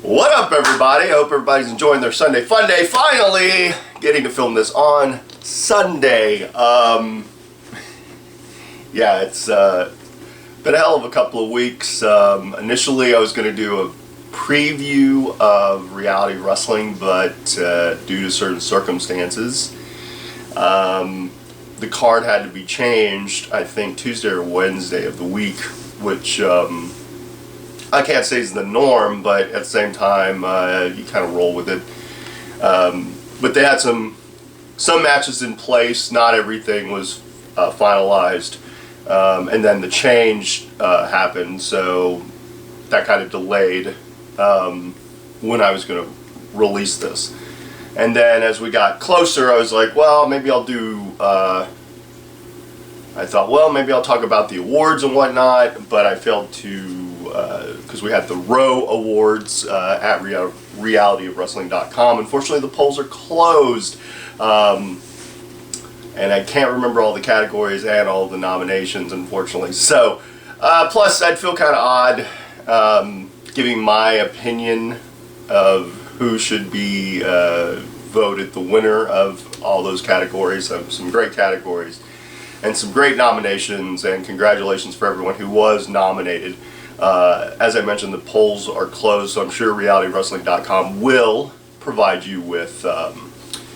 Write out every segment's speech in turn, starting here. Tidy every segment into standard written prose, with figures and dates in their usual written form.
What up, everybody? I hope everybody's enjoying their Sunday fun day. Finally getting to film this on Sunday. Yeah, it's been a hell of a couple of weeks. Initially I was going to do a preview of reality wrestling, but due to certain circumstances, the card had to be changed, I think Tuesday or Wednesday of the week, which I can't say is the norm, but at the same time, you kind of roll with it. But they had some matches in place. Not everything was finalized, and then the change happened, so that kind of delayed when I was going to release this. And then as we got closer, I was like, well, maybe I'll do, I thought, well, maybe I'll talk about the awards and whatnot, but I failed to, because we had the Row Awards at realityofwrestling.com. Unfortunately, the polls are closed, and I can't remember all the categories and all the nominations, unfortunately. So, plus I'd feel kind of odd giving my opinion of who should be voted the winner of all those categories. Some great categories and some great nominations, and congratulations for everyone who was nominated. As I mentioned, the polls are closed, so I'm sure realitywrestling.com will provide you with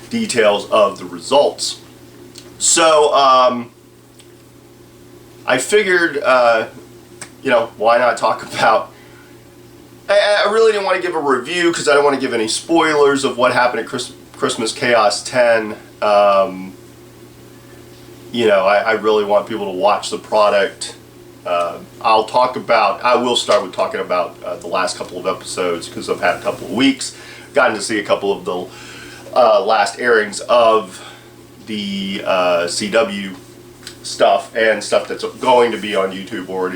details of the results. So I figured, why not talk about, I really didn't want to give a review because I don't want to give any spoilers of what happened at Christmas Chaos 10. I really want people to watch the product. I will start with talking about the last couple of episodes, because I've had a couple of weeks, gotten to see a couple of the last airings of the CW stuff, and stuff that's going to be on YouTube or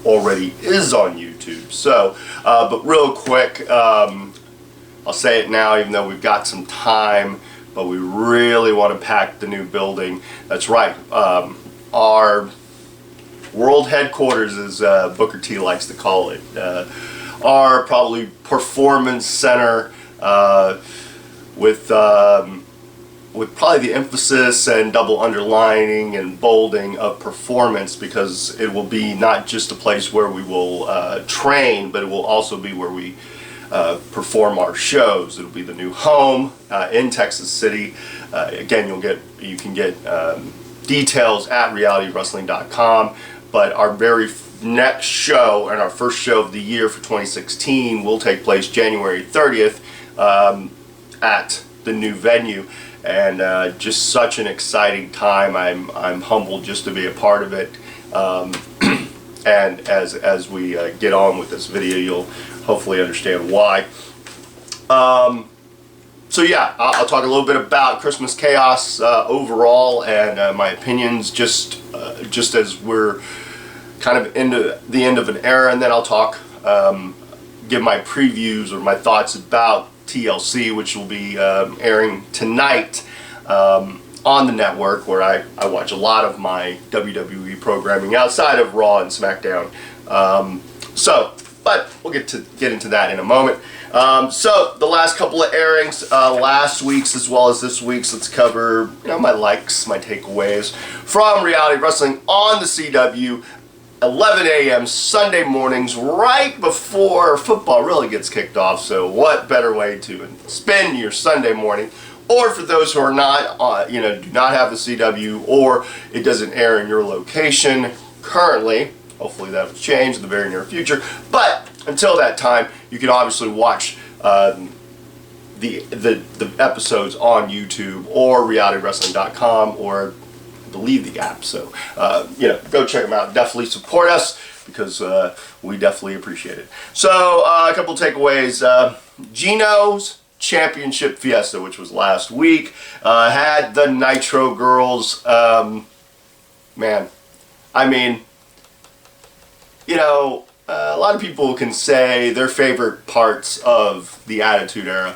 already is on YouTube. So, but real quick, I'll say it now, even though we've got some time, but we really want to pack the new building. That's right. Our world headquarters, as Booker T likes to call it, our probably performance center, with probably the emphasis and double underlining and bolding of performance, because it will be not just a place where we will train, but it will also be where we perform our shows. It'll be the new home in Texas City. Again, you can get details at realitywrestling.com. But our very next show, and our first show of the year for 2016, will take place January 30th at the new venue. And just such an exciting time. I'm humbled just to be a part of it. And as we get on with this video, you'll hopefully understand why. So yeah, I'll talk a little bit about Christmas Chaos overall, and my opinions just as we're kind of into the end of an era, and then I'll talk, give my previews or my thoughts about TLC, which will be airing tonight on the network, where I watch a lot of my WWE programming outside of Raw and SmackDown. But we'll get into that in a moment. So the last couple of airings, last week's as well as this week's, let's cover my likes, my takeaways from reality wrestling on the CW. 11 a.m. Sunday mornings, right before football really gets kicked off. So what better way to spend your Sunday morning? Or for those who are not, do not have the CW, or it doesn't air in your location currently. Hopefully that will change in the very near future. But until that time, you can obviously watch the episodes on YouTube or realitywrestling.com, or I believe the app. So go check them out. Definitely support us, because we definitely appreciate it. So a couple takeaways. Gino's Championship Fiesta, which was last week, had the Nitro girls. Man, I mean, a lot of people can say their favorite parts of the Attitude Era,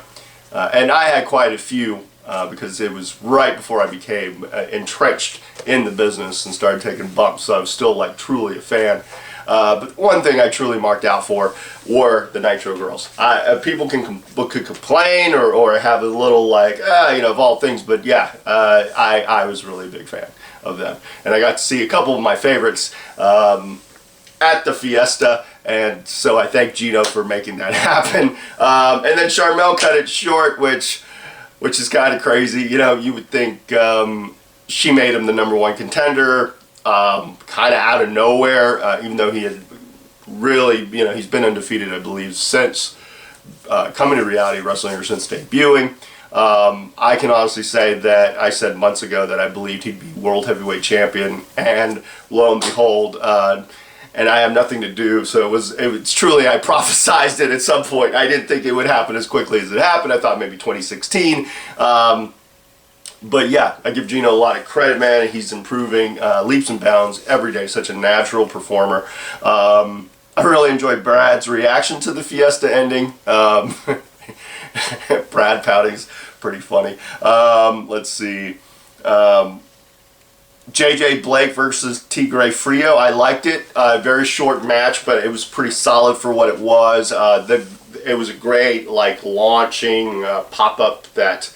and I had quite a few, because it was right before I became entrenched in the business and started taking bumps, so I was still truly a fan. But one thing I truly marked out for were the Nitro girls. People could complain or have a little like, of all things, but yeah, I was really a big fan of them. And I got to see a couple of my favorites at the Fiesta, and so I thank Gino for making that happen. And then Charmel cut it short, which is kind of crazy. You would think she made him the #1 contender, kind of out of nowhere, even though he had really, he's been undefeated, I believe, since coming to Reality Wrestling or since debuting. I can honestly say that I said months ago that I believed he'd be World Heavyweight Champion, and lo and behold, and I have nothing to do, so it's truly, I prophesized it at some point. I didn't think it would happen as quickly as it happened. I thought maybe 2016. But yeah, I give Gino a lot of credit, man. He's improving leaps and bounds every day. Such a natural performer. I really enjoyed Brad's reaction to the Fiesta ending. Brad pouting's pretty funny. Let's see. JJ Blake versus Tigre Frio. I liked it. Very short match, but it was pretty solid for what it was. It was a great launching pop-up that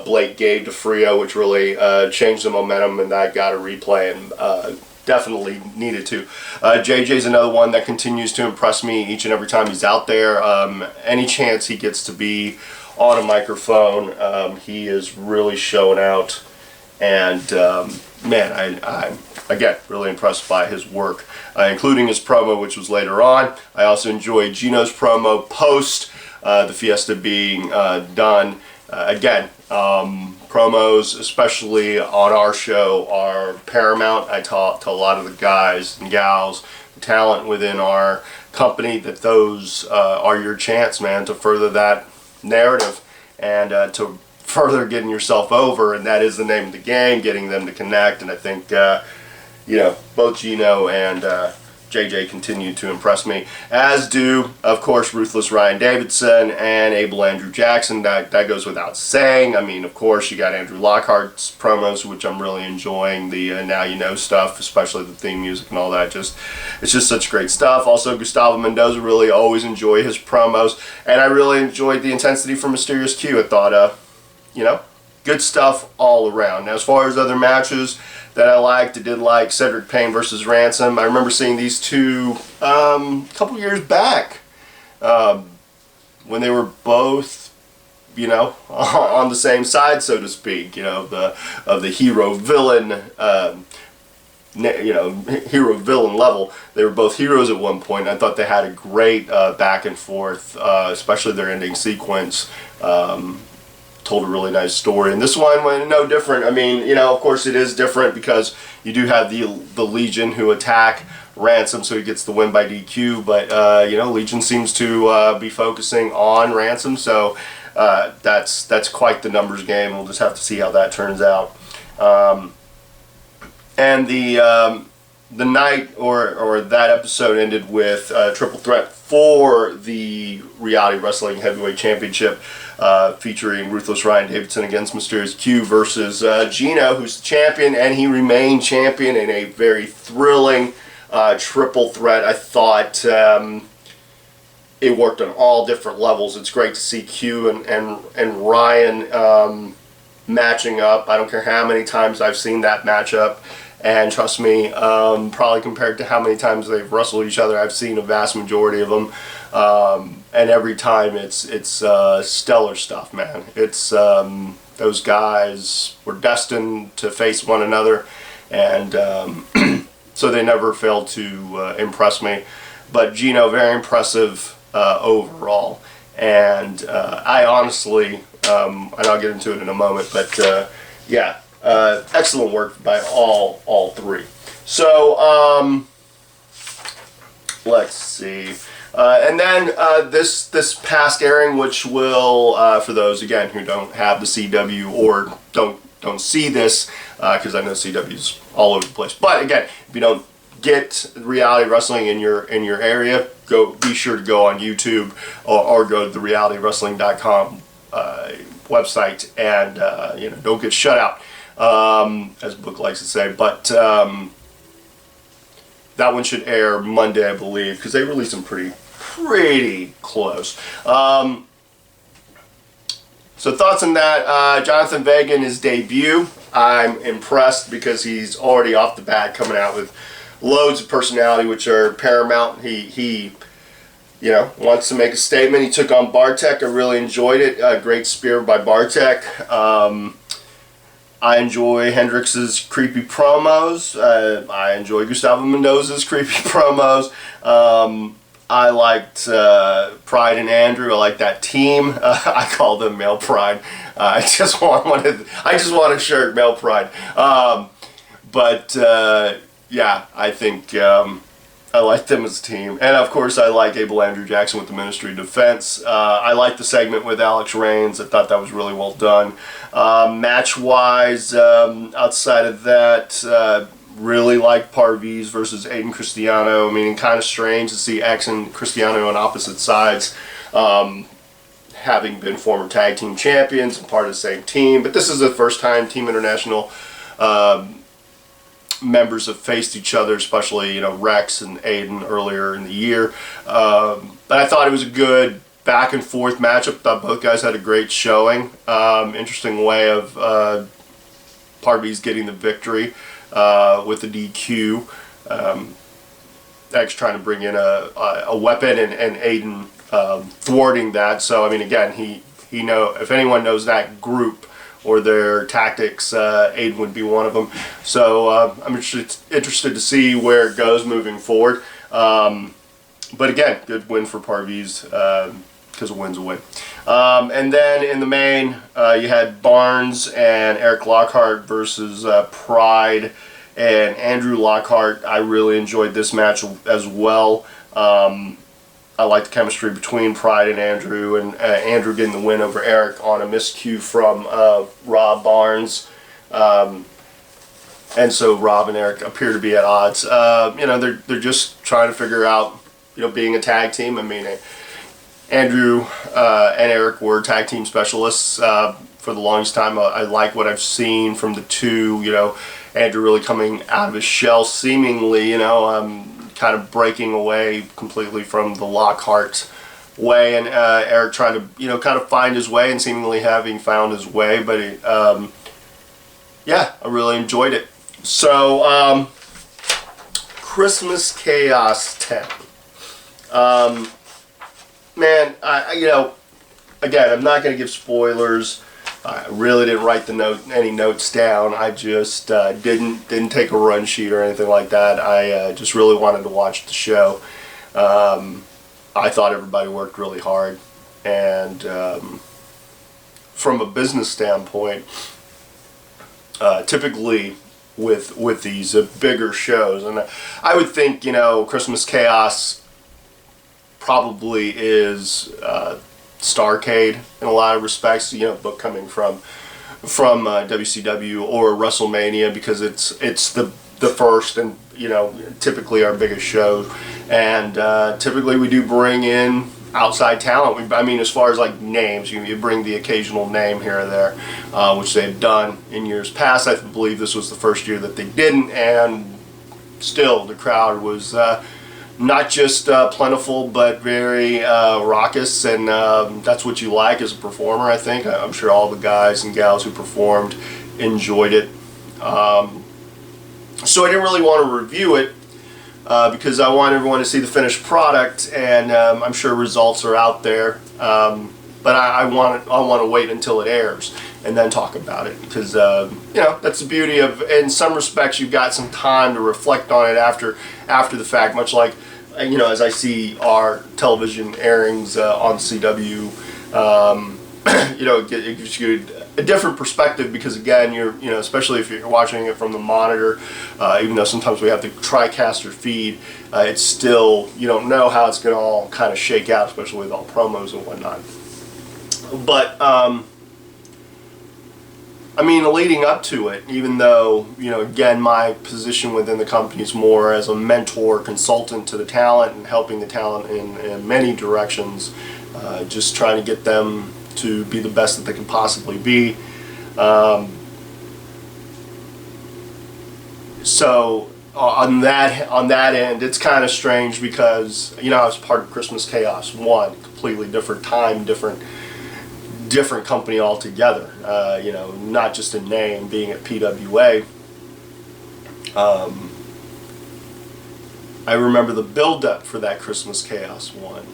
Blake gave to Frio, which really changed the momentum, and that got a replay and definitely needed to. JJ's another one that continues to impress me each and every time he's out there. Any chance he gets to be on a microphone, he is really showing out. And man, I'm again really impressed by his work, including his promo, which was later on. I also enjoyed Gino's promo post the Fiesta being done. Again, promos, especially on our show, are paramount. I talk to a lot of the guys and gals, the talent within our company, that those are your chance, man, to further that narrative and to further getting yourself over, and that is the name of the game, getting them to connect. And I think both Gino and JJ continue to impress me, as do, of course, Ruthless Ryan Davidson and Abel Andrew Jackson. That goes without saying. I mean, of course, you got Andrew Lockhart's promos, which I'm really enjoying, the Now You Know stuff, especially the theme music and all that. It's just such great stuff. Also, Gustavo Mendoza, really always enjoy his promos, and I really enjoyed the intensity from Mysterious Q. I thought, good stuff all around. Now, as far as other matches that I liked, I did like Cedric Payne versus Ransom. I remember seeing these two a couple years back when they were both, on the same side, so to speak, of the hero-villain, hero-villain level. They were both heroes at one point. I thought they had a great back and forth, especially their ending sequence. Told a really nice story, and this one went no different. I mean, of course it is different because you do have the Legion who attack Ransom, so he gets the win by DQ, but Legion seems to be focusing on Ransom, so that's quite the numbers game. We'll just have to see how that turns out. And the night or that episode ended with a triple threat for the Reality Wrestling Heavyweight Championship, featuring Ruthless Ryan Davidson against Mysterious Q versus Gino, who's the champion, and he remained champion in a very thrilling triple threat. I thought it worked on all different levels. It's great to see Q and Ryan matching up. I don't care how many times I've seen that matchup. And trust me, probably compared to how many times they've wrestled each other, I've seen a vast majority of them. And every time it's stellar stuff, man. It's those guys were destined to face one another, and so they never failed to impress me. But Gino, very impressive overall. And I honestly, and I'll get into it in a moment, but yeah. Excellent work by all three. So let's see, and then this past airing, which will for those again who don't have the CW or don't see this, because I know CW's all over the place. But again, if you don't get reality wrestling in your area, be sure to go on YouTube or go to the realitywrestling.com website, and don't get shut out. As Book likes to say. But That one should air Monday, I believe, because they released them pretty close. So thoughts on that? Jonathan Vega in his debut. I'm impressed because he's already off the bat coming out with loads of personality, which are paramount. He wants to make a statement. He took on Bartek. I really enjoyed it. Great spear by Bartek. I enjoy Hendrix's creepy promos. I enjoy Gustavo Mendoza's creepy promos. I liked Pride and Andrew. I like that team. I call them Male Pride. I just want a shirt, Male Pride. Yeah, I think I like them as a team. And of course, I like Abel Andrew Jackson with the Ministry of Defense. I like the segment with Alex Reigns. I thought that was really well done. Match-wise, outside of that, really like Parviz versus Aiden Cristiano. I mean, kind of strange to see X and Cristiano on opposite sides, having been former tag team champions and part of the same team. But this is the first time Team International members have faced each other, especially Rex and Aiden earlier in the year. But I thought it was a good back and forth matchup. Thought both guys had a great showing. Interesting way of Parviz getting the victory with the DQ. X trying to bring in a weapon and Aiden thwarting that. So I mean, again, he if anyone knows that group or their tactics, Aiden would be one of them. So I'm interested to see where it goes moving forward. But again, good win for Parviz, because a win's a win. And then in the main, you had Barnes and Eric Lockhart versus Pride and Andrew Lockhart. I really enjoyed this match as well. I like the chemistry between Pride and Andrew getting the win over Eric on a miscue from Rob Barnes. And so Rob and Eric appear to be at odds. They're just trying to figure out, being a tag team. I mean, Andrew and Eric were tag team specialists for the longest time. I like what I've seen from the two. Andrew really coming out of his shell, seemingly, kind of breaking away completely from the Lockhart way, and Eric trying to, kind of find his way and seemingly having found his way. But yeah, I really enjoyed it. So, Christmas Chaos 10. Man, again, I'm not going to give spoilers. I really didn't write any notes down. I just didn't take a run sheet or anything like that. I just really wanted to watch the show. I thought everybody worked really hard, and from a business standpoint, typically with these bigger shows, and I would think Christmas Chaos probably is Starrcade in a lot of respects, book coming from WCW or WrestleMania, because it's the first and typically our biggest show, and typically we do bring in outside talent. I mean, as far as like names, you bring the occasional name here or there, which they've done in years past. I believe this was the first year that they didn't, and still the crowd was not just plentiful, but very raucous, and that's what you like as a performer, I think. I'm sure all the guys and gals who performed enjoyed it. So I didn't really want to review it because I want everyone to see the finished product, and I'm sure results are out there. But I want to wait until it airs and then talk about it, because that's the beauty of, in some respects, you've got some time to reflect on it after the fact, much like as I see our television airings on CW. It gives you a different perspective, because again, especially if you're watching it from the monitor, even though sometimes we have the TriCaster feed, it's still, you don't know how it's going to all kind of shake out, especially with all promos and whatnot. But I mean, leading up to it, even though, again, my position within the company is more as a mentor, consultant to the talent, and helping the talent in many directions, just trying to get them to be the best that they can possibly be. So on that end, it's kind of strange because I was part of Christmas Chaos 1, completely different time, different company altogether. Not just a name, being at PWA. I remember the build-up for that Christmas Chaos 1.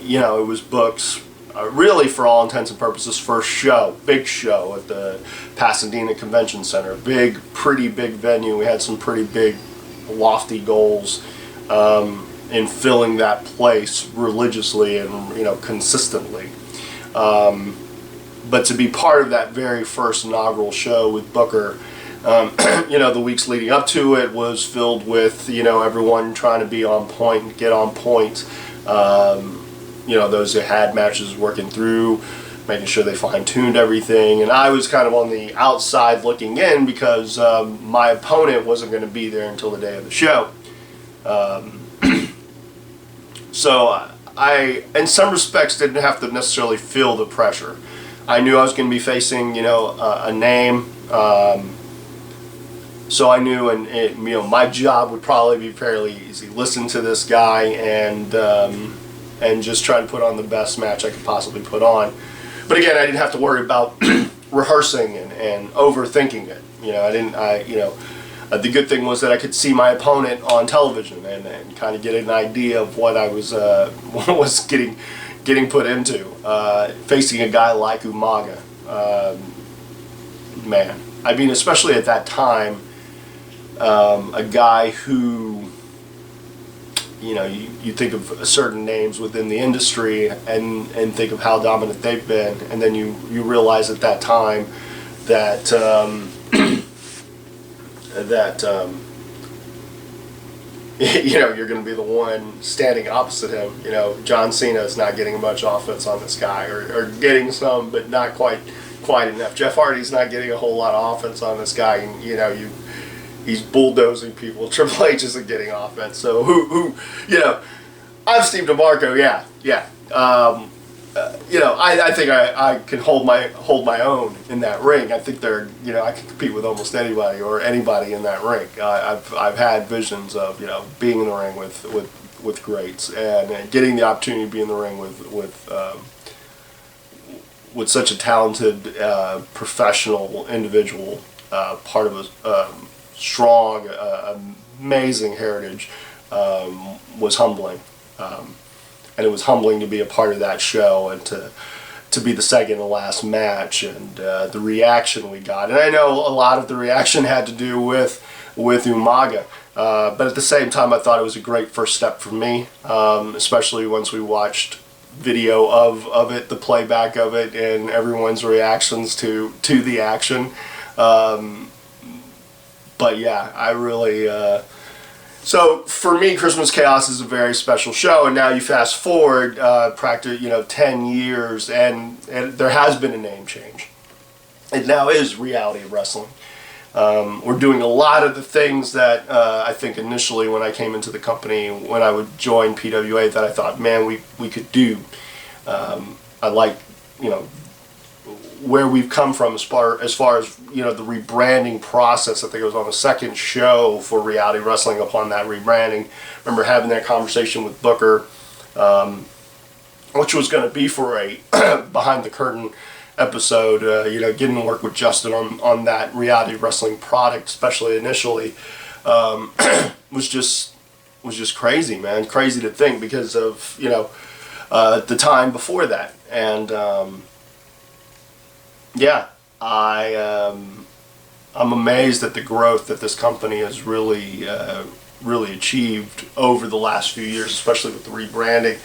It was booked, really for all intents and purposes, first show, big show at the Pasadena Convention Center. Pretty big venue. We had some pretty big, lofty goals in filling that place religiously and consistently. But to be part of that very first inaugural show with Booker, the weeks leading up to it was filled with everyone trying to be on point, get on point. Those that had matches working through, making sure they fine-tuned everything, and I was kind of on the outside looking in because my opponent wasn't going to be there until the day of the show. So I, in some respects, didn't have to necessarily feel the pressure. I knew I was going to be facing, a name, so I knew, and my job would probably be fairly easy. Listen to this guy and just try to put on the best match I could possibly put on. But again, I didn't have to worry about rehearsing and overthinking it. The good thing was that I could see my opponent on television and kind of get an idea of what I was getting put into. Facing a guy like Umaga, man. I mean, especially at that time, a guy who, you think of certain names within the industry and think of how dominant they've been, and then you realize at that time that you're going to be the one standing opposite him. John Cena is not getting much offense on this guy, or getting some, but not quite enough. Jeff Hardy's not getting a whole lot of offense on this guy, and he's bulldozing people. Triple H isn't getting offense. So I'm Steve DeMarco. Yeah. I think I can hold my own in that ring. I think I can compete with almost anybody or anybody in that ring. I've had visions of being in the ring with greats and getting the opportunity to be in the ring with such a talented professional individual, part of a strong, amazing heritage, was humbling. And it was humbling to be a part of that show and to be the second to last match, and the reaction we got. And I know a lot of the reaction had to do with Umaga, but at the same time I thought it was a great first step for me, especially once we watched video of it, the playback of it, and everyone's reactions to the action. But yeah, I really... So for me, Christmas Chaos is a very special show, and now you fast forward practically 10 years, and there has been a name change. It now is Reality Wrestling. We're doing a lot of the things that I think initially when I came into the company, when I would join PWA, that I thought, man, we could do. I like where we've come from as far as the rebranding process. I think it was on the second show for Reality Wrestling upon that rebranding. I remember having that conversation with Booker, which was going to be for a behind the curtain episode. Getting to work with Justin on that Reality Wrestling product, especially initially, was just crazy, man. Crazy to think because of the time before that. And I'm amazed at the growth that this company has really achieved over the last few years, especially with the rebranding,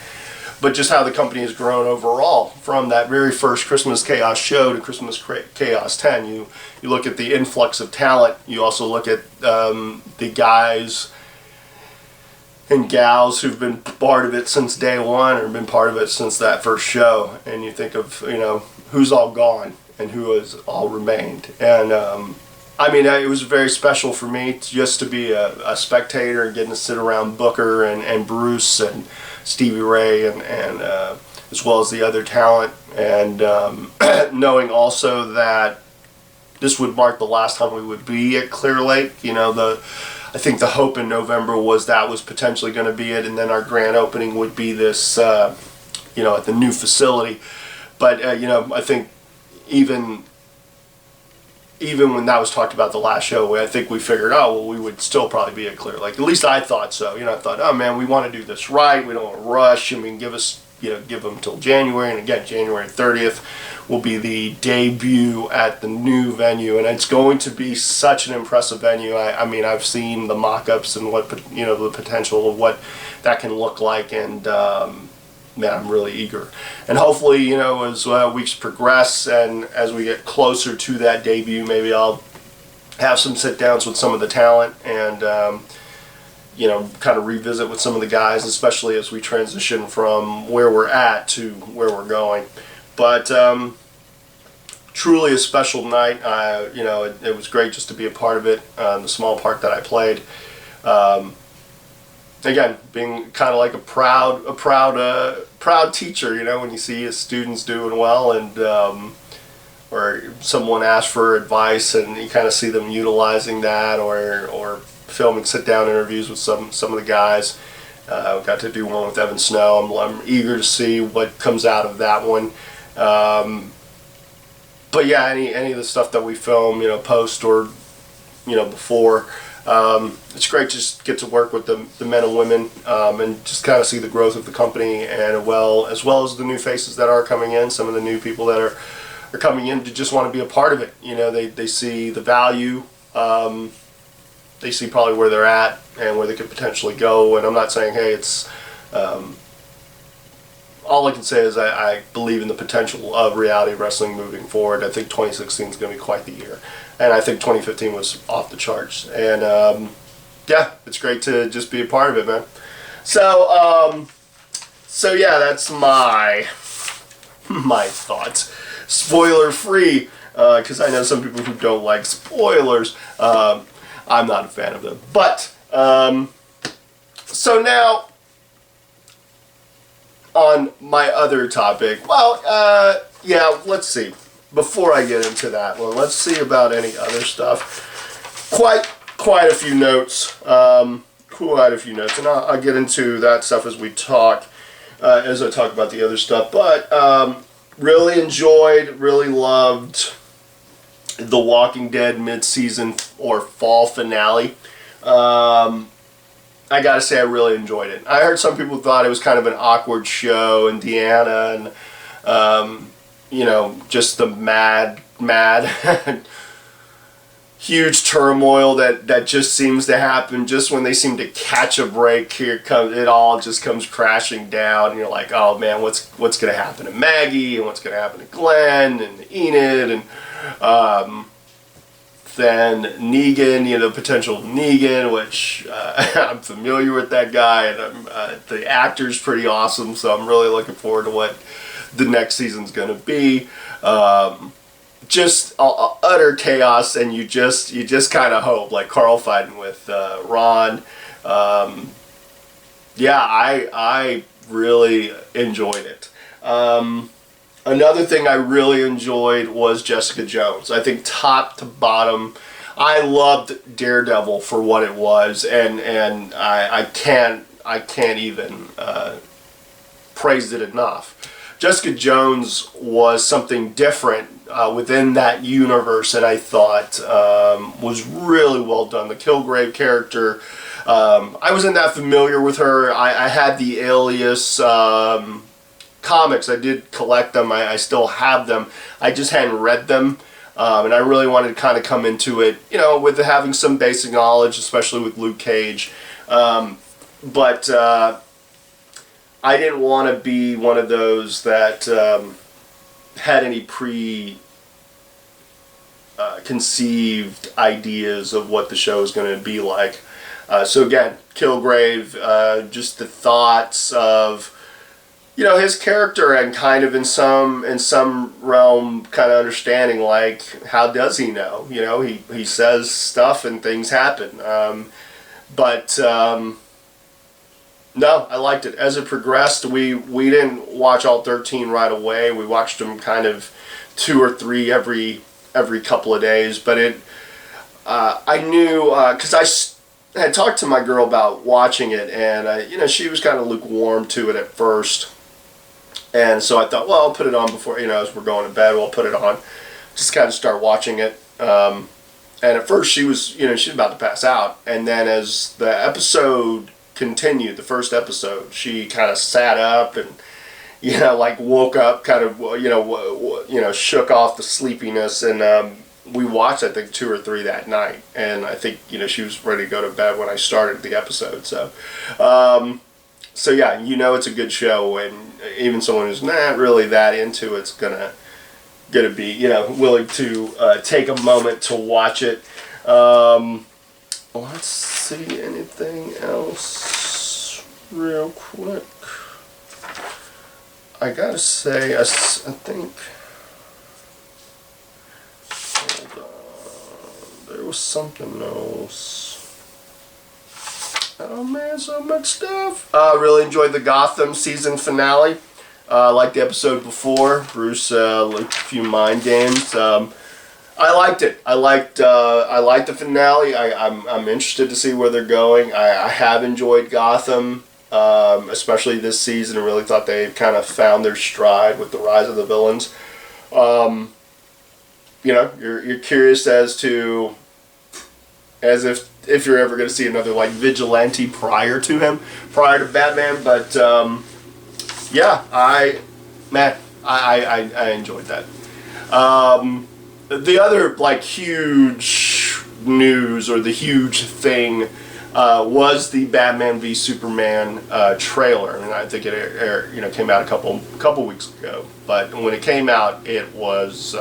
but just how the company has grown overall from that very first Christmas Chaos show to Christmas Chaos 10. You look at the influx of talent. You also look at the guys and gals who've been part of it since day one, or been part of it since that first show, and you think of who's all gone and who has all remained. And it was very special for me just to be a spectator and getting to sit around Booker and Bruce and Stevie Ray and as well as the other talent, and knowing also that this would mark the last time we would be at Clear Lake. I think the hope in November was that was potentially going to be it, and then our grand opening would be this, at the new facility. But I think even when that was talked about the last show, I think we figured, oh well, we would still probably be at Clear Lake. At least I thought so. I thought, oh man, we want to do this right. We don't want to rush. Give them till January, and again, January 30th will be the debut at the new venue, and it's going to be such an impressive venue. I mean, I've seen the mock-ups and what the potential of what that can look like, and man, I'm really eager. And hopefully, as weeks progress and as we get closer to that debut, maybe I'll have some sit-downs with some of the talent and kind of revisit with some of the guys, especially as we transition from where we're at to where we're going. But truly a special night. It was great just to be a part of it, the small part that I played. Again, being kind of like a proud teacher, when you see his students doing well, and or someone asks for advice and you kind of see them utilizing that, or filming sit-down interviews with some of the guys. Got to do one with Evan Snow. I'm eager to see what comes out of that one. But yeah, any of the stuff that we film, post or before, it's great to just get to work with the men and women, and just kind of see the growth of the company, and as well as the new faces that are coming in, some of the new people that are coming in to just want to be a part of it. They see the value. They see probably where they're at and where they could potentially go. And I'm not saying, hey, it's all I can say is I believe in the potential of reality wrestling moving forward. I think 2016 is going to be quite the year, and I think 2015 was off the charts. And yeah, it's great to just be a part of it, man. So yeah, that's my thoughts, spoiler free, because I know some people who don't like spoilers. I'm not a fan of them. But, so now, on my other topic, yeah, let's see. Before I get into that one, let's see about any other stuff. Quite a few notes. And I'll get into that stuff as we talk, as I talk about the other stuff. But, really loved The Walking Dead mid-season or fall finale. I gotta say, I really enjoyed it. I heard some people thought it was kind of an awkward show, and Deanna, and just the mad huge turmoil that just seems to happen just when they seem to catch a break. It all just comes crashing down, and you're like, oh man, what's gonna happen to Maggie, and what's gonna happen to Glenn and Enid, and then Negan, the potential Negan, which I'm familiar with that guy, and the actor's pretty awesome, so I'm really looking forward to what the next season's going to be. Just utter chaos, and you just kind of hope, like Carl fighting with Ron. Yeah, I really enjoyed it. Another thing I really enjoyed was Jessica Jones. I think top to bottom, I loved Daredevil for what it was, and I can't even praise it enough. Jessica Jones was something different within that universe, and I thought was really well done. The Kilgrave character, I wasn't that familiar with her. I had the Alias comics. I did collect them. I still have them. I just hadn't read them, and I really wanted to kind of come into it, with having some basic knowledge, especially with Luke Cage. But I didn't want to be one of those that had any conceived ideas of what the show is going to be like. So again, Kilgrave, just the thoughts of his character, and kind of in some realm kind of understanding, like, how does he know? He says stuff and things happen. No, I liked it. As it progressed, we didn't watch all 13 right away. We watched them kind of 2 or 3 every every couple of days, but I knew because I had talked to my girl about watching it, and she was kind of lukewarm to it at first, and so I thought, well, I'll put it on before as we're going to bed. We'll put it on, just kind of start watching it. And at first she was she's about to pass out, and then as the episode continued, the first episode, she kind of sat up and like woke up, kind of shook off the sleepiness, and we watched I think 2 or 3 that night, and I think she was ready to go to bed when I started the episode. So yeah, it's a good show, and even someone who's not really that into it's gonna be willing to take a moment to watch it. Let's see, anything else real quick. I gotta say, I think, hold on, there was something else. Oh man, so much stuff. Really enjoyed the Gotham season finale. Like the episode before, Bruce a few mind games. I liked it. I liked the finale. I'm interested to see where they're going. I have enjoyed Gotham, especially this season, and really thought they kind of found their stride with the rise of the villains. You're curious as if you're ever going to see another like vigilante prior to Batman, but. Yeah, I enjoyed that. The other like huge news, or the huge thing, was the Batman v Superman trailer, and I think it came out a couple weeks ago. But when it came out, it was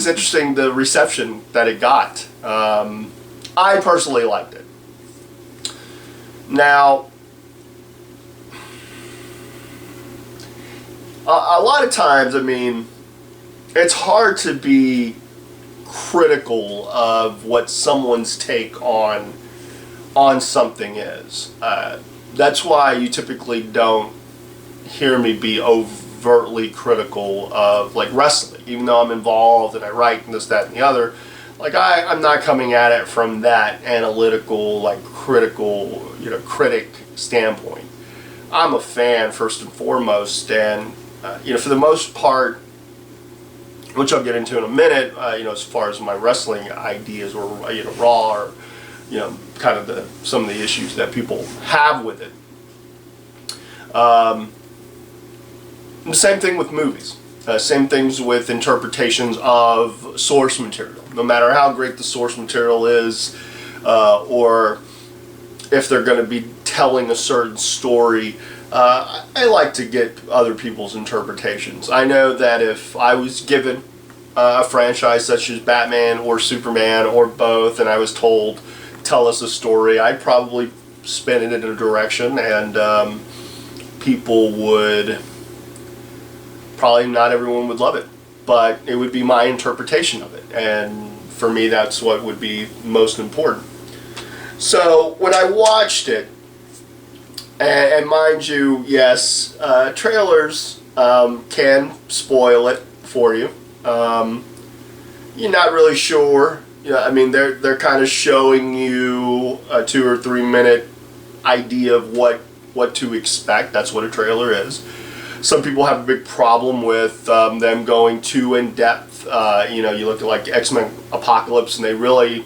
interesting, the reception that it got. I personally liked it. Now, a lot of times, it's hard to be critical of what someone's take on something is. That's why you typically don't hear me be overtly critical of like wrestling, even though I'm involved and I write and this, that, and the other. Like I'm not coming at it from that analytical, like critical, critic standpoint. I'm a fan first and foremost, and for the most part, which I'll get into in a minute, as far as my wrestling ideas, or Raw, or kind of some of the issues that people have with it. The same thing with movies. Same things with interpretations of source material. No matter how great the source material is, or if they're going to be telling a certain story, I like to get other people's interpretations. I know that if I was given a franchise such as Batman or Superman or both, and I was told, tell us a story, I'd probably spin it in a direction, and people would, probably not everyone would love it, but it would be my interpretation of it, and for me that's what would be most important. So when I watched it, and mind you, yes, trailers can spoil it for you. You're not really sure. They're kind of showing you a 2 or 3 minute idea of what to expect. That's what a trailer is. Some people have a big problem with them going too in depth. You look at like X-Men Apocalypse, and they really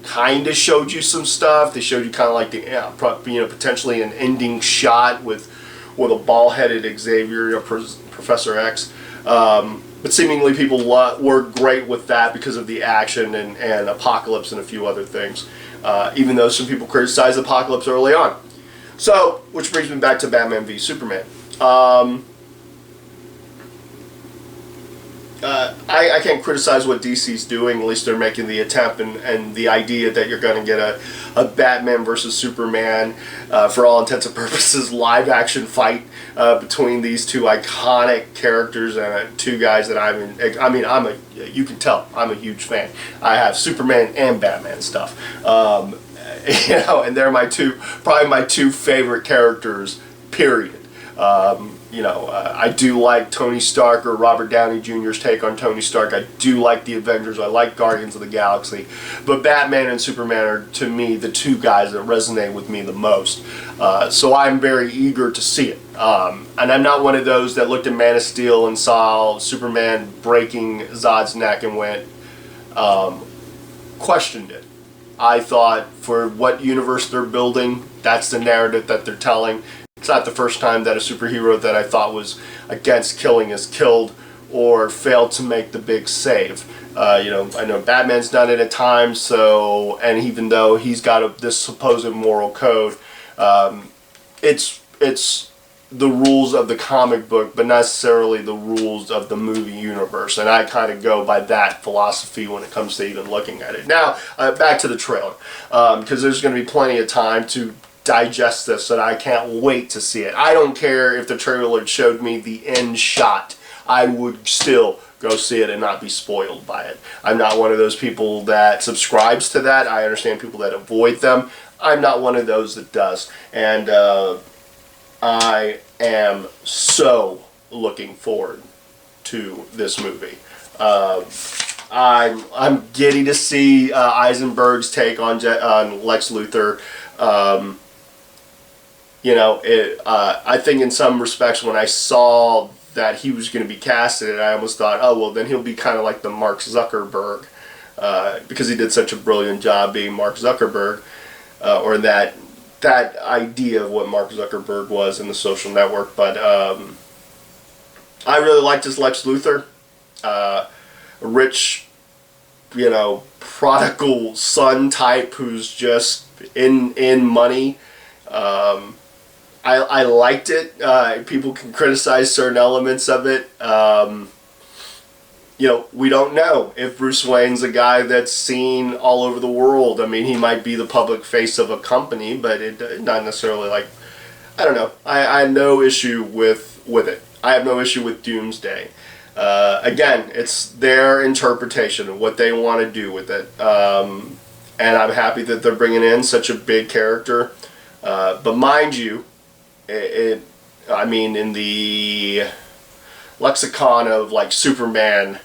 kind of showed you some stuff. They showed you kind of like the potentially an ending shot with a ball-headed Xavier, Professor X. But seemingly people were great with that because of the action and Apocalypse and a few other things. Even though some people criticized Apocalypse early on. So, which brings me back to Batman v Superman. I can't criticize what DC's doing. At least they're making the attempt, and the idea that you're going to get a Batman versus Superman, for all intents and purposes, live action fight between these two iconic characters, and two guys that you can tell I'm a huge fan. I have Superman and Batman stuff, and they're probably my two favorite characters, period. I do like Tony Stark, or Robert Downey Jr.'s take on Tony Stark. I do like the Avengers. I like Guardians of the Galaxy. But Batman and Superman are, to me, the two guys that resonate with me the most. So I'm very eager to see it. And I'm not one of those that looked at Man of Steel and saw Superman breaking Zod's neck and went, questioned it. I thought, for what universe they're building, that's the narrative that they're telling. It's not the first time that a superhero that I thought was against killing is killed or failed to make the big save. I know Batman's done it at times, and even though he's got this supposed moral code, it's the rules of the comic book, but not necessarily the rules of the movie universe. And I kind of go by that philosophy when it comes to even looking at it. Now, back to the trailer, because there's going to be plenty of time to digest this, and I can't wait to see it. I don't care if the trailer showed me the end shot. I would still go see it and not be spoiled by it. I'm not one of those people that subscribes to that. I understand people that avoid them. I'm not one of those that does. And I am so looking forward to this movie. I'm giddy to see Eisenberg's take on Lex Luthor. I think in some respects when I saw that he was going to be casted, I almost thought, oh, well, then he'll be kind of like the Mark Zuckerberg, because he did such a brilliant job being Mark Zuckerberg, or that idea of what Mark Zuckerberg was in The Social Network. But I really liked his Lex Luthor, a rich, prodigal son type who's just in money. I liked it. People can criticize certain elements of it. We don't know if Bruce Wayne's a guy that's seen all over the world. I mean, he might be the public face of a company, but not necessarily like, I don't know. I have no issue with it. I have no issue with Doomsday. Again, it's their interpretation of what they want to do with it. And I'm happy that they're bringing in such a big character. But mind you, in the lexicon of like Superman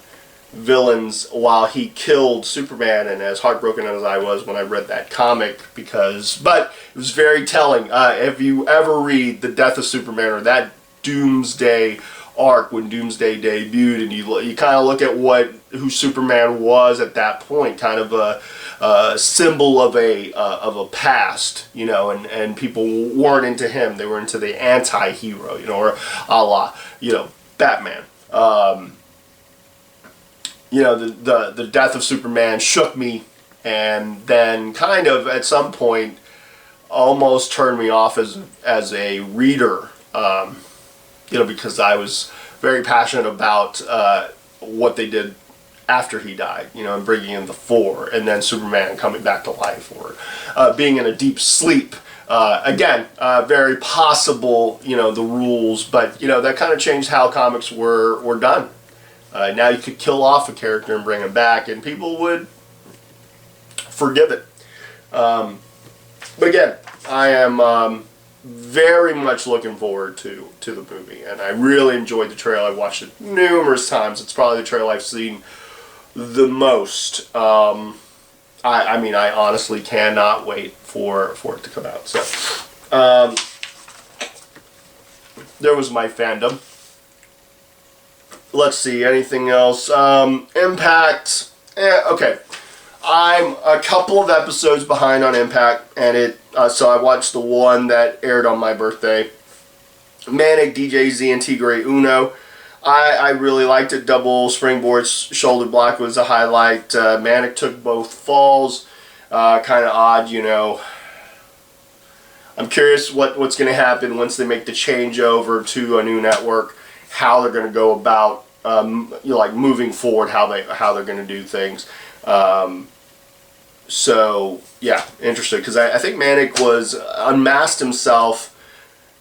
villains, while he killed Superman, and as heartbroken as I was when I read that comic, but it was very telling. If you ever read The Death of Superman, or that Doomsday arc when Doomsday debuted, and you kind of look at who Superman was at that point, kind of a symbol of a past, and people weren't into him; they were into the anti-hero, or a la, Batman. The death of Superman shook me, and then kind of at some point almost turned me off as a reader. Because I was very passionate about what they did after he died, and bringing in the Four, and then Superman coming back to life, or being in a deep sleep. Again, very possible, the rules, but, that kind of changed how comics were done. Now you could kill off a character and bring him back, and people would forgive it. But again, I am very much looking forward to the movie, and I really enjoyed the trailer. I watched it numerous times. It's probably the trailer I've seen the most. I honestly cannot wait for it to come out. So, there was my fandom. Let's see, anything else? Impact. Okay. I'm a couple of episodes behind on Impact, and so I watched the one that aired on my birthday. Manic, DJZ, and Tigre Uno. I really liked it. Double springboard shoulder block was a highlight. Manic took both falls. Kind of odd, I'm curious what's going to happen once they make the changeover to a new network. How they're going to go about moving forward. How they're going to do things. So yeah, interesting, because I think Manic was unmasked himself,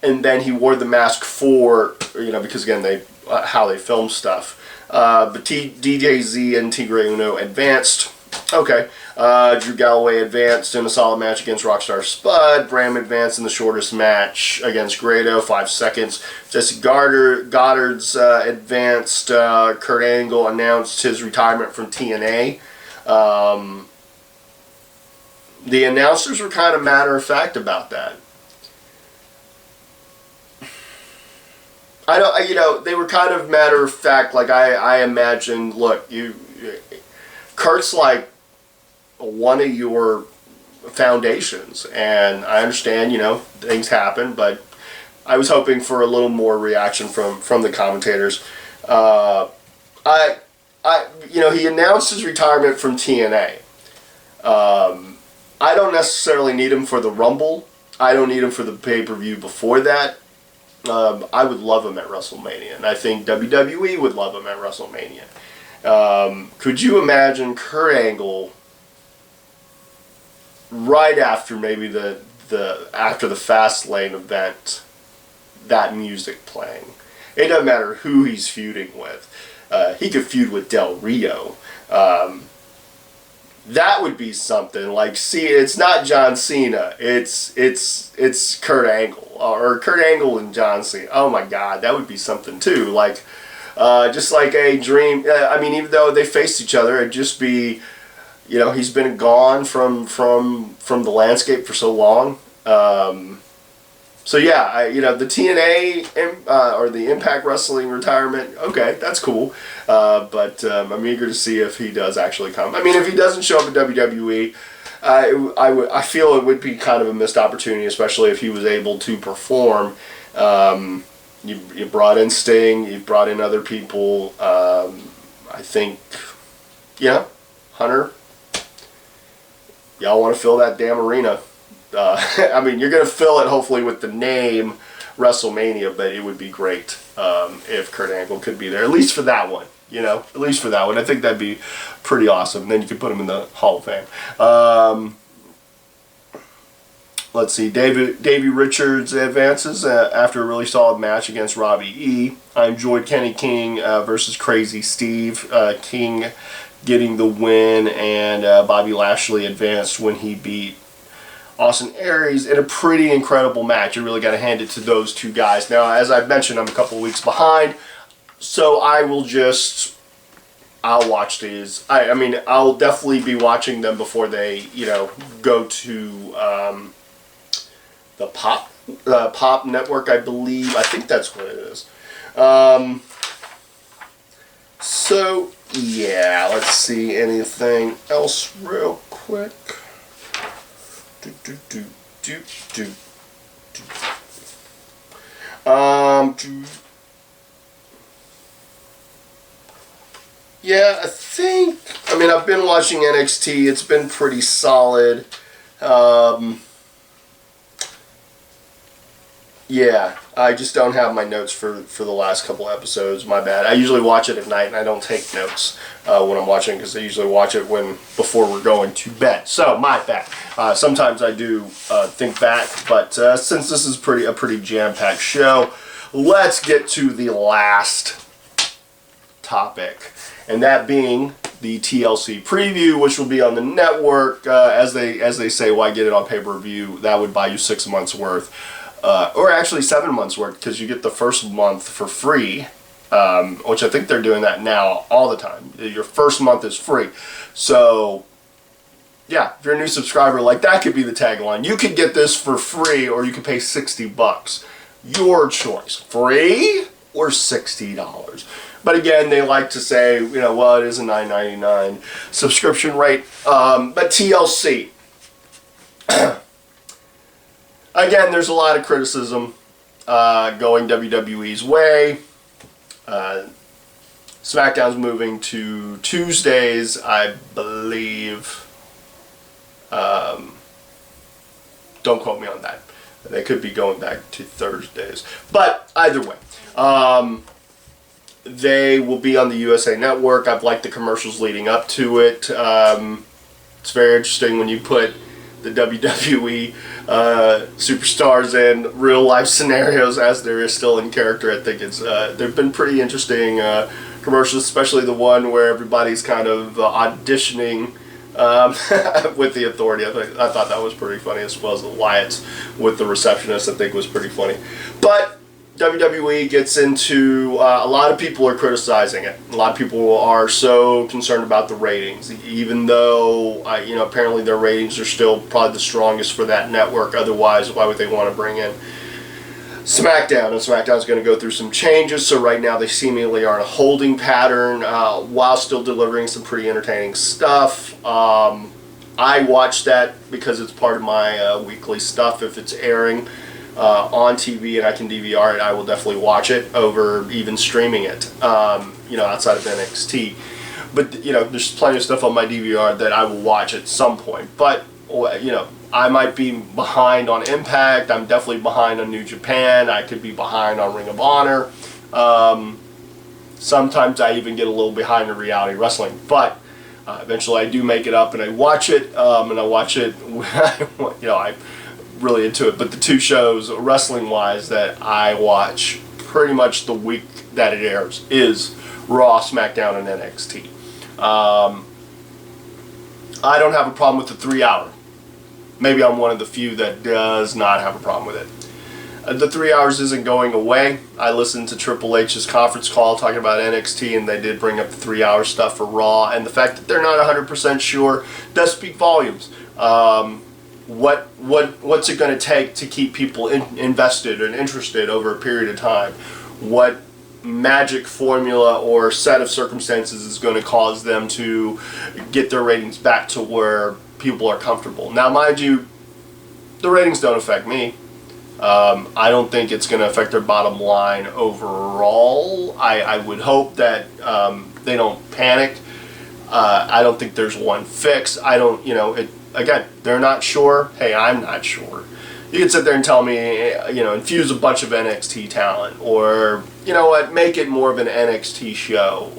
and then he wore the mask for because again how they film stuff. But DJZ and Tigre Uno advanced. Okay. Drew Galloway advanced in a solid match against Rockstar Spud. Bram advanced in the shortest match against Grado, 5 seconds. Jesse Goddard's advanced. Kurt Angle announced his retirement from TNA. The announcers were kind of matter of fact about that. They were kind of matter of fact. Like I imagined, look, Kurt's like one of your foundations, and I understand, things happen, but I was hoping for a little more reaction from the commentators. He announced his retirement from TNA. I don't necessarily need him for the Rumble. I don't need him for the pay-per-view before that. I would love him at WrestleMania, and I think WWE would love him at WrestleMania. Could you imagine Kurt Angle right after maybe after the Fastlane event, that music playing? It doesn't matter who he's feuding with. He could feud with Del Rio. That would be something. Like, see, it's not John Cena. It's Kurt Angle, or Kurt Angle and John Cena. Oh my God, that would be something too. Like, just like a dream. Even though they faced each other, it'd just be, he's been gone from the landscape for so long. So yeah, the TNA or the Impact Wrestling retirement, okay, that's cool. But I'm eager to see if he does actually come. If he doesn't show up at WWE, I feel it would be kind of a missed opportunity, especially if he was able to perform. You brought in Sting, you brought in other people. I think, Hunter, y'all want to fill that damn arena. You're going to fill it hopefully with the name WrestleMania, but it would be great if Kurt Angle could be there, at least for that one. At least for that one. I think that'd be pretty awesome. Then you could put him in the Hall of Fame. Let's see. Davey Richards advances after a really solid match against Robbie E. I enjoyed Kenny King versus Crazy Steve. King getting the win, and Bobby Lashley advanced when he beat Austin Aries in a pretty incredible match. You really got to hand it to those two guys. Now, as I've mentioned, I'm a couple weeks behind, so I'll watch these. I'll definitely be watching them before they, go to the Pop Network, I believe. I think that's what it is. So, yeah, let's see. Anything else real quick? Yeah, I think, I've been watching NXT. It's been pretty solid. Yeah, I just don't have my notes for the last couple episodes. My bad. I usually watch it at night, and I don't take notes when I'm watching, because I usually watch it before we're going to bed. So, my bad. Sometimes I do think back, but since this is a pretty jam-packed show, let's get to the last topic, and that being the TLC preview, which will be on the network. As they say, why get it on pay-per-view? That would buy you 6 months worth. Or actually 7 months worth, because you get the first month for free, which I think they're doing that now all the time. Your first month is free. So, yeah, if you're a new subscriber, that could be the tagline. You could get this for free, or you could pay $60. Your choice. Free or $60. But again, they like to say, it is a $9.99 subscription rate. But TLC. Again, there's a lot of criticism going WWE's way. SmackDown's moving to Tuesdays, I believe. Don't quote me on that. They could be going back to Thursdays. But either way, they will be on the USA Network. I've liked the commercials leading up to it. It's very interesting when you put the WWE superstars in real life scenarios as there is still in character. I think they've been pretty interesting commercials, especially the one where everybody's kind of auditioning with the Authority. I thought that was pretty funny, as well as the Wyatts with the receptionist. I think was pretty funny. But WWE gets into a lot of people are criticizing it. A lot of people are so concerned about the ratings, even though apparently their ratings are still probably the strongest for that network. Otherwise, why would they want to bring in SmackDown? And SmackDown's going to go through some changes. So right now they seemingly are in a holding pattern while still delivering some pretty entertaining stuff. I watch that because it's part of my weekly stuff. If it's airing on TV and I can DVR it, I will definitely watch it over even streaming it, outside of NXT. But, there's plenty of stuff on my DVR that I will watch at some point. But, I might be behind on Impact. I'm definitely behind on New Japan. I could be behind on Ring of Honor. Sometimes I even get a little behind in reality wrestling. But eventually I do make it up and I watch it. And I watch it, I'm really into it. But the two shows, wrestling-wise, that I watch pretty much the week that it airs is Raw, SmackDown, and NXT. I don't have a problem with the 3 hour. Maybe I'm one of the few that does not have a problem with it. The 3 hours isn't going away. I listened to Triple H's conference call talking about NXT, and they did bring up the 3 hour stuff for Raw, and the fact that they're not 100% sure does speak volumes. What's it going to take to keep people invested and interested over a period of time? What magic formula or set of circumstances is going to cause them to get their ratings back to where people are comfortable? Now, mind you, the ratings don't affect me. I don't think it's going to affect their bottom line overall. I would hope that they don't panic. I don't think there's one fix. Again, they're not sure. Hey, I'm not sure. You can sit there and tell me, infuse a bunch of NXT talent, or, make it more of an NXT show,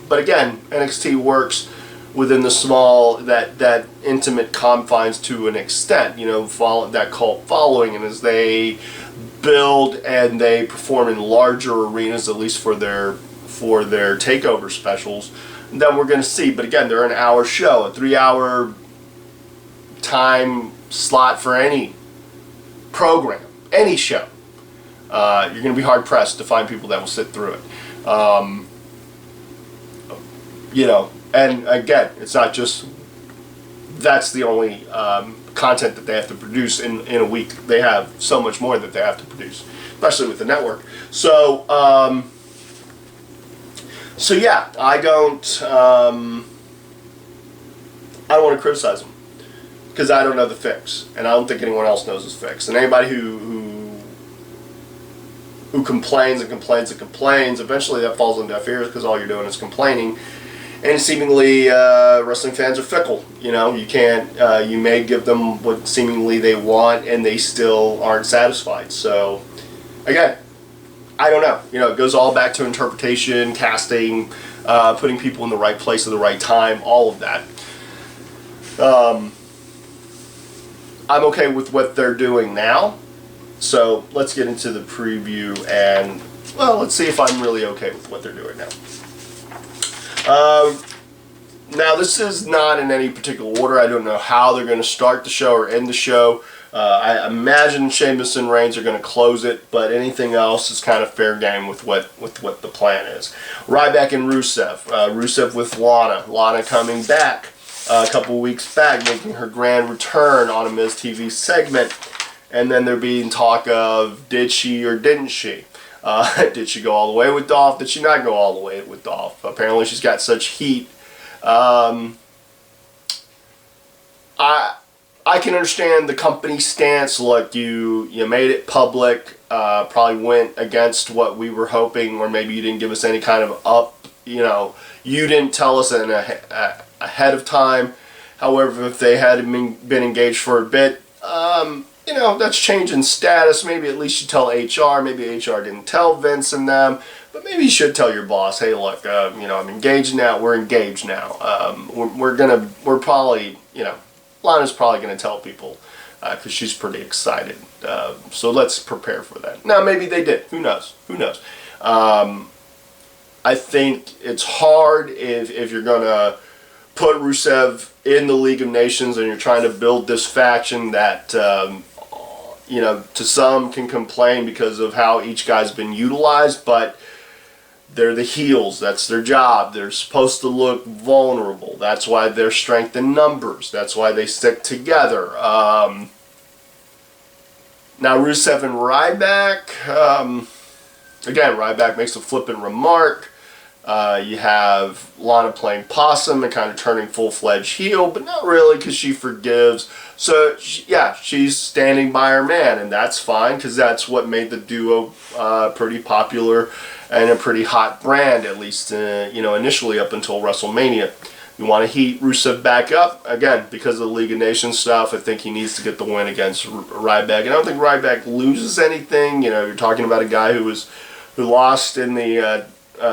but again, NXT works within the small, that intimate confines to an extent, follow that cult following, and as they build and they perform in larger arenas, at least for their takeover specials, then we're going to see. But again, they're an hour show, a 3 hour time slot for any program, any show. You're going to be hard pressed to find people that will sit through it. And again, it's not just that's the only content that they have to produce in a week. They have so much more that they have to produce, especially with the network. So yeah, I don't want to criticize them, because I don't know the fix, and I don't think anyone else knows this fix. And anybody who complains and complains and complains, eventually that falls on deaf ears, because all you're doing is complaining. And seemingly, wrestling fans are fickle. You can't. You may give them what seemingly they want, and they still aren't satisfied. So, again, I don't know. It goes all back to interpretation, casting, putting people in the right place at the right time, all of that. I'm okay with what they're doing now. So let's get into the preview, and let's see if I'm really okay with what they're doing now. Now, this is not in any particular order. I don't know how they're going to start the show or end the show. I imagine Sheamus and Reigns are going to close it, but anything else is kind of fair game with what the plan is. Ryback and Rusev. Rusev with Lana. Lana coming back a couple weeks back, making her grand return on a Miz TV segment. And then there being talk of, did she or didn't she? Did she go all the way with Dolph? Did she not go all the way with Dolph? Apparently she's got such heat. I can understand the company stance. Look, you made it public, probably went against what we were hoping, or maybe you didn't give us any kind of you didn't tell us ahead of time. However, if they had been engaged for a bit, that's change in status. Maybe at least you tell HR. Maybe HR didn't tell Vince and them, but maybe you should tell your boss, hey, look, I'm engaged now. We're engaged now. We're probably, Lana's probably going to tell people because she's pretty excited. So let's prepare for that. Now, maybe they did. Who knows? I think it's hard if you're going to put Rusev in the League of Nations and you're trying to build this faction that, you know, to some can complain because of how each guy's been utilized, but they're the heels. That's their job. They're supposed to look vulnerable. That's why they're strength in numbers. That's why they stick together. Now Rusev and Ryback, again, Ryback makes a flippant remark. You have Lana playing possum and kind of turning full-fledged heel, but not really because she forgives. So, yeah, she's standing by her man, and that's fine because that's what made the duo pretty popular and a pretty hot brand, at least you know, initially up until WrestleMania. You want to heat Rusev back up, again, because of the League of Nations stuff. I think he needs to get the win against Ryback. And I don't think Ryback loses anything. You know, you're talking about a guy who lost in the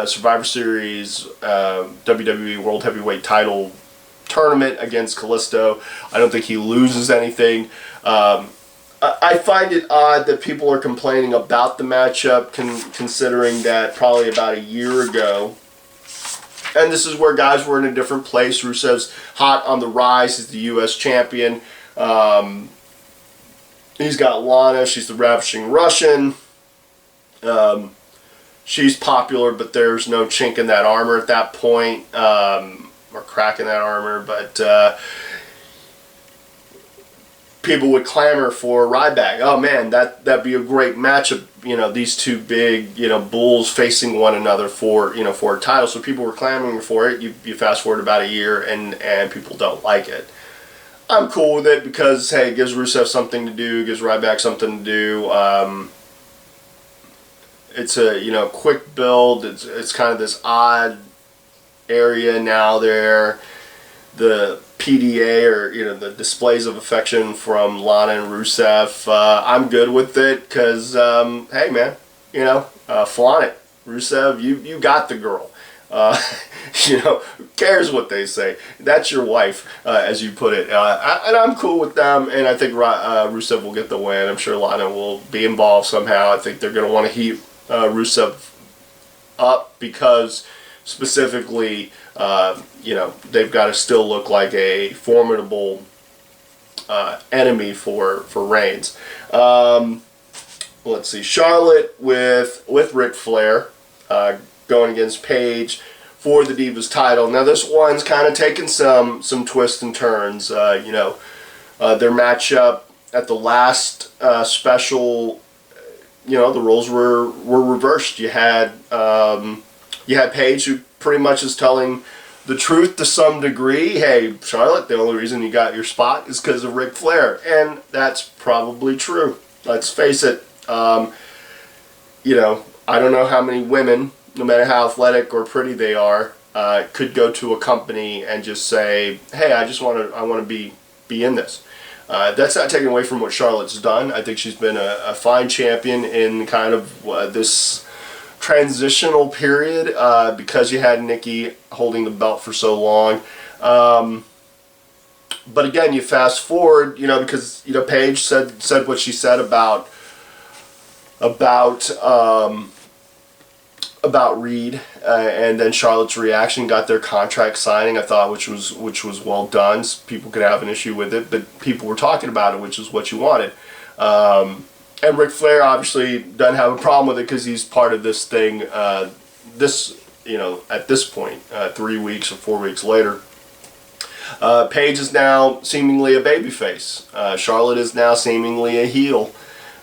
Survivor Series WWE World Heavyweight title tournament against Kalisto. I don't think he loses anything. I find it odd that people are complaining about the matchup, considering that probably about a year ago, and this is where guys were in a different place. Rusev's hot on the rise. He's the U.S. champion. He's got Lana. She's the ravishing Russian. She's popular, but there's no chink in that armor at that point, or crack in that armor. But people would clamor for Ryback. Oh man, that'd be a great matchup. You know, these two big, you know, bulls facing one another for, you know, for a title. So people were clamoring for it. You fast forward about a year and people don't like it. I'm cool with it because, hey, it gives Rusev something to do, gives Ryback something to do. It's a, you know, quick build. It's kind of this odd area now there. The PDA, or, you know, the displays of affection from Lana and Rusev. I'm good with it because, hey man, you know, flaunt it. Rusev, you got the girl. You know, who cares what they say? That's your wife, as you put it. And I'm cool with them, and I think Rusev will get the win. I'm sure Lana will be involved somehow. I think they're going to want to heat Rusev up because specifically, you know, they've got to still look like a formidable enemy for Reigns. Let's see, Charlotte with Ric Flair going against Paige for the Divas title. Now this one's kind of taken some twists and turns. You know, their matchup at the last special, you know, the roles were reversed. You had Paige, who pretty much is telling the truth to some degree. Hey, Charlotte, the only reason you got your spot is because of Ric Flair. And that's probably true. Let's face it. You know, I don't know how many women, no matter how athletic or pretty they are, could go to a company and just say, hey, I want to be in this. That's not taken away from what Charlotte's done. I think she's been a fine champion in kind of this transitional period because you had Nikki holding the belt for so long. But again, you fast forward, you know, because, you know, Paige said what she said about Reed, and then Charlotte's reaction got their contract signing, I thought, which was well done. People could have an issue with it, but people were talking about it, which is what you wanted. And Ric Flair obviously doesn't have a problem with it because he's part of this thing. You know, at this point, 3 weeks or 4 weeks later, Paige is now seemingly a babyface. Charlotte is now seemingly a heel.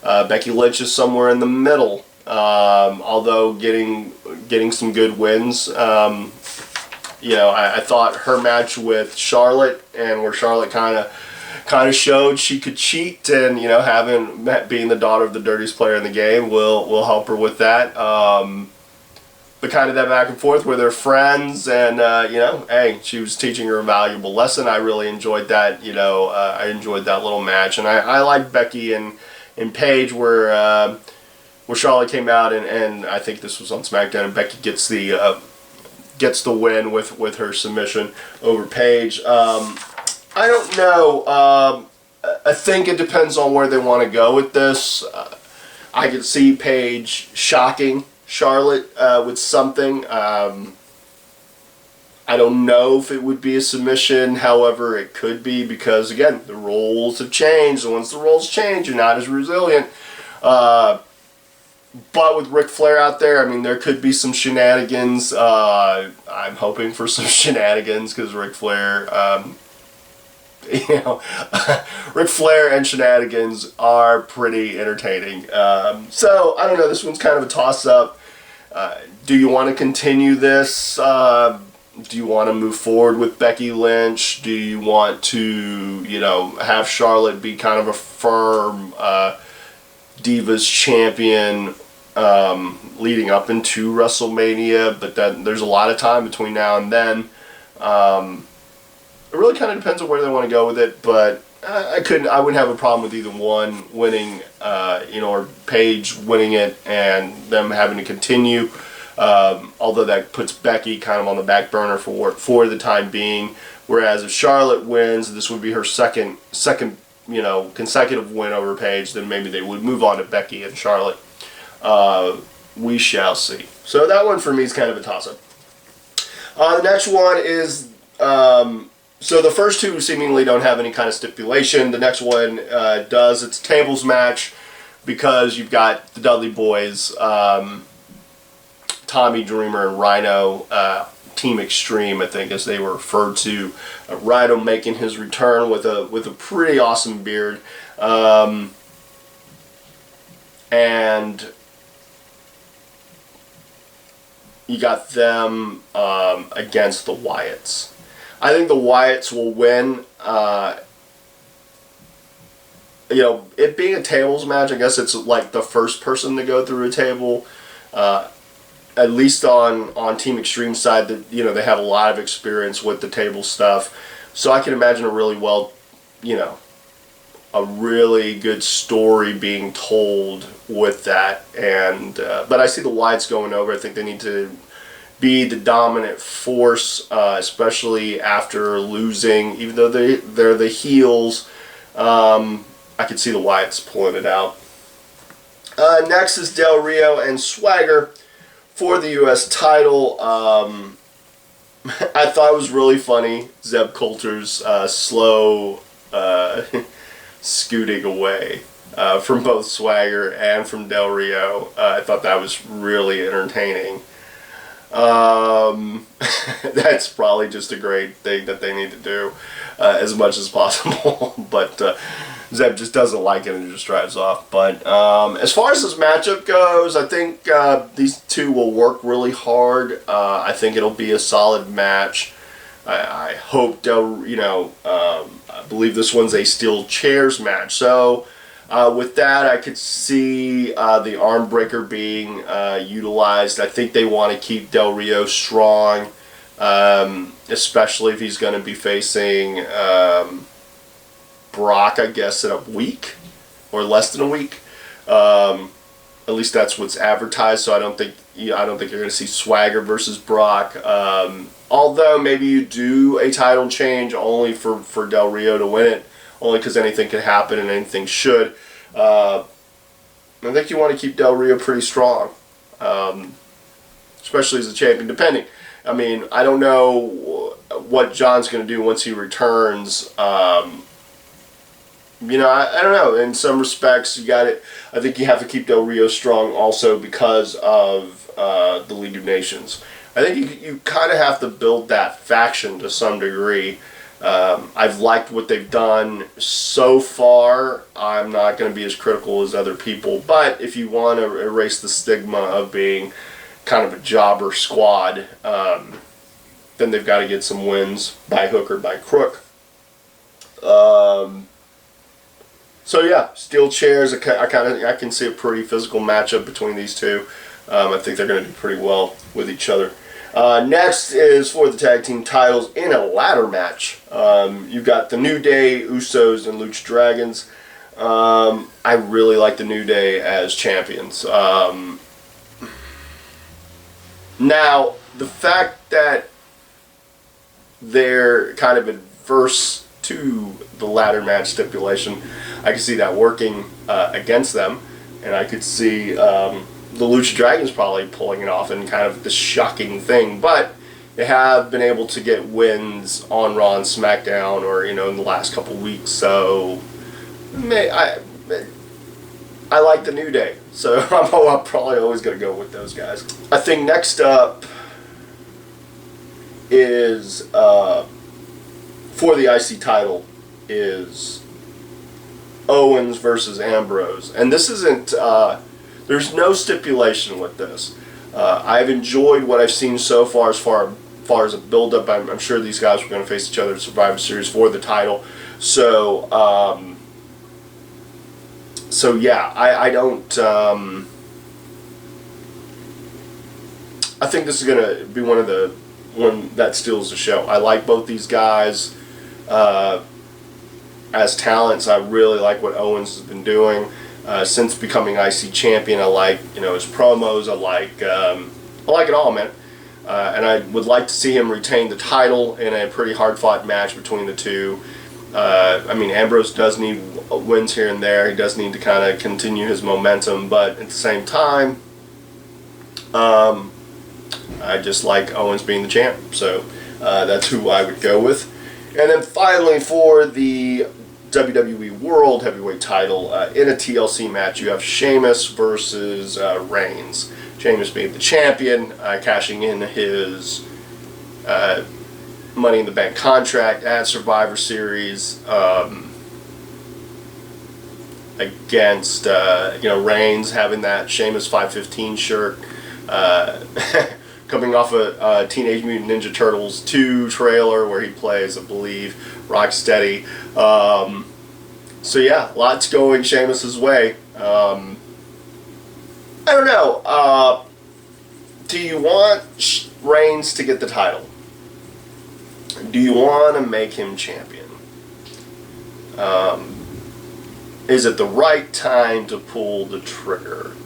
Becky Lynch is somewhere in the middle. Although getting some good wins. You know, I thought her match with Charlotte, and where Charlotte kind of showed she could cheat, and, you know, being the daughter of the dirtiest player in the game will help her with that. But kind of that back and forth where they're friends, and you know, hey, she was teaching her a valuable lesson. I really enjoyed that. You know, I enjoyed that little match, and I like Becky and Paige where Charlotte came out, and I think this was on SmackDown, and Becky gets the win with her submission over Paige. I don't know. I think it depends on where they want to go with this. I could see Paige shocking Charlotte with something. I I don't know if it would be a submission. However, it could be because, again, the roles have changed. And once the roles change, you're not as resilient. But with Ric Flair out there, I mean, there could be some shenanigans. I'm hoping for some shenanigans because Ric Flair, Ric Flair and shenanigans are pretty entertaining. So, I don't know. This one's kind of a toss-up. Do you want to continue this? Do you want to move forward with Becky Lynch? Do you want to, have Charlotte be kind of a firm Divas champion leading up into WrestleMania? But then there's a lot of time between now and then. It really kind of depends on where they want to go with it, but I wouldn't have a problem with either one winning, or Paige winning it and them having to continue. Although that puts Becky kind of on the back burner for the time being. Whereas if Charlotte wins, this would be her second consecutive win over Paige, then maybe they would move on to Becky and Charlotte. We shall see. So that one for me is kind of a toss-up. The next one is, so the first two seemingly don't have any kind of stipulation. The next one does. It's a tables match because you've got the Dudley Boys, Tommy Dreamer and Rhino, Team Extreme, I think, as they were referred to. Rhino making his return with a pretty awesome beard, and you got them against the Wyatts. I think the Wyatts will win. It being a tables match, I guess it's like the first person to go through a table. At least on Team Extreme side, that they have a lot of experience with the table stuff. So I can imagine a really good story being told with that. And but I see the Wyatts going over. I think they need to be the dominant force, especially after losing. Even though they're the heels, I could see the Wyatts pulling it out. Next is Del Rio and Swagger for the U.S. title. I thought it was really funny, Zeb Coulter's slow scooting away from both Swagger and from Del Rio. I thought that was really entertaining. That's probably just a great thing that they need to do as much as possible. But Zeb just doesn't like it and just drives off. But as far as this matchup goes, I think these two will work really hard. I think it'll be a solid match. I hope I believe this one's a steel chairs match. So with that, I could see the arm breaker being utilized. I think they want to keep Del Rio strong, especially if he's going to be facing Brock, I guess, in a week or less than a week. At least that's what's advertised. So I don't think you're going to see Swagger versus Brock. Although maybe you do a title change only for Del Rio to win it, only because anything can happen and anything should. I think you want to keep Del Rio pretty strong, especially as a champion. Depending, I mean, I don't know what John's going to do once he returns. I don't know. In some respects, you got it. I think you have to keep Del Rio strong also because of the League of Nations. I think you kind of have to build that faction to some degree. I've liked what they've done so far. I'm not going to be as critical as other people, but if you want to erase the stigma of being kind of a jobber squad, then they've got to get some wins by hook or by crook. So yeah, steel chairs. I can see a pretty physical matchup between these two. I think they're going to do pretty well with each other. Next is for the tag team titles in a ladder match. You've got the New Day, Usos, and Lucha Dragons. I really like the New Day as champions. Now, the fact that they're kind of adverse to the ladder match stipulation, I can see that working against them, and I could see the Lucha Dragons probably pulling it off in kind of this shocking thing. But they have been able to get wins on Raw and SmackDown, or in the last couple weeks. So I like the New Day, so I'm probably always going to go with those guys. I think next up is for the IC title is Owens versus Ambrose, and this isn't. There's no stipulation with this. I've enjoyed what I've seen so far as a build-up. I'm sure these guys are going to face each other in Survivor Series for the title. So, yeah, I don't. I think this is going to be one that steals the show. I like both these guys as talents. I really like what Owens has been doing since becoming IC champion. I like his promos. I like it all, man. And I would like to see him retain the title in a pretty hard-fought match between the two. I mean, Ambrose does need wins here and there. He does need to kind of continue his momentum, but at the same time, I just like Owens being the champ. So that's who I would go with. And then finally, for the WWE World Heavyweight title, in a TLC match, you have Sheamus versus Reigns. Sheamus being the champion, cashing in his Money in the Bank contract at Survivor Series against Reigns, having that Sheamus 515 shirt, coming off a Teenage Mutant Ninja Turtles 2 trailer where he plays, I believe, Rocksteady. So yeah, lots going Sheamus's way. I don't know. Do you want Reigns to get the title? Do you want to make him champion? Is it the right time to pull the trigger?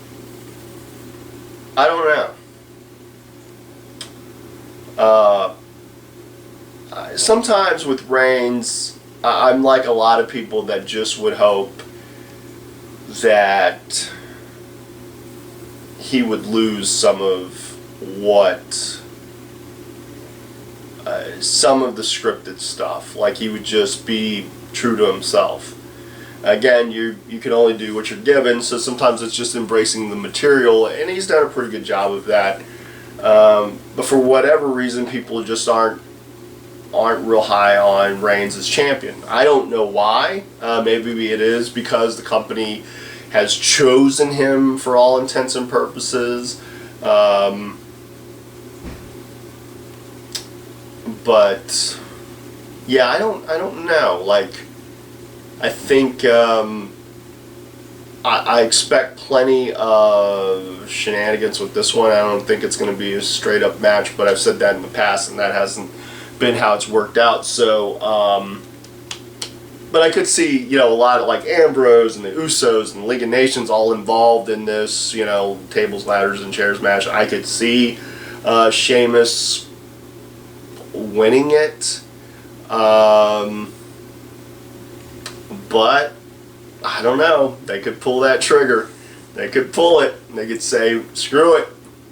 I don't know. Sometimes with Reigns, I'm like a lot of people that just would hope that he would lose some of some of the scripted stuff. Like he would just be true to himself. Again, you can only do what you're given, so sometimes it's just embracing the material, and he's done a pretty good job of that. But for whatever reason, people just aren't real high on Reigns as champion. I don't know why. Maybe it is because the company has chosen him for all intents and purposes. But yeah, I don't know. Like, I think I expect plenty of shenanigans with this one. I don't think it's going to be a straight up match, but I've said that in the past, and that hasn't been how it's worked out. So, but I could see a lot of like Ambrose and the Usos and the League of Nations all involved in this tables, ladders, and chairs match. I could see Sheamus winning it, but I don't know. They could pull that trigger. They could pull it. They could say, screw it,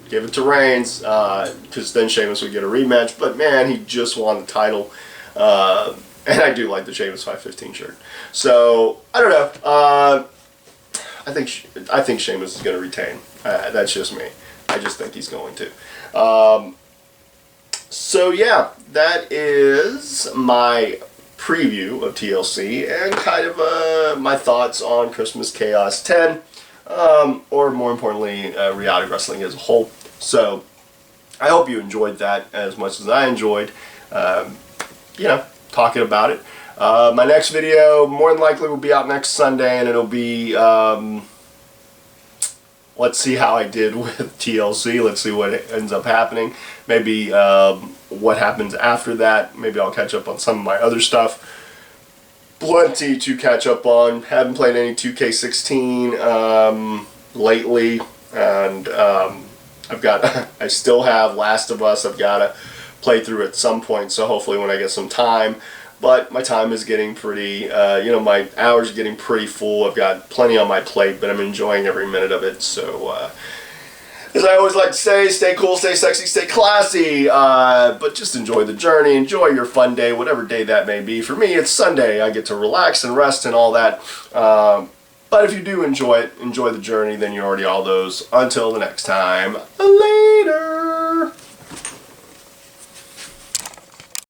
give it to Reigns, because then Sheamus would get a rematch. But man, he just won the title, and I do like the Sheamus 515 shirt. So I don't know. I think Sheamus is going to retain. That's just me. I just think he's going to. So yeah, that is my preview of TLC and kind of my thoughts on Christmas Chaos 10, or more importantly, reality wrestling as a whole. So I hope you enjoyed that as much as I enjoyed, talking about it. My next video more than likely will be out next Sunday, and it'll be let's see how I did with TLC. Let's see what ends up happening. Maybe what happens after that. Maybe I'll catch up on some of my other stuff. Plenty to catch up on. Haven't played any 2K16 lately, and I still have Last of Us. I've got to play through at some point, so hopefully when I get some time. But my time is getting pretty, my hours are getting pretty full. I've got plenty on my plate, but I'm enjoying every minute of it. So As I always like to say, stay cool, stay sexy, stay classy, but just enjoy the journey, enjoy your fun day, whatever day that may be. For me, it's Sunday. I get to relax and rest and all that. But if you do enjoy it, enjoy the journey, then you're already all those. Until the next time, later.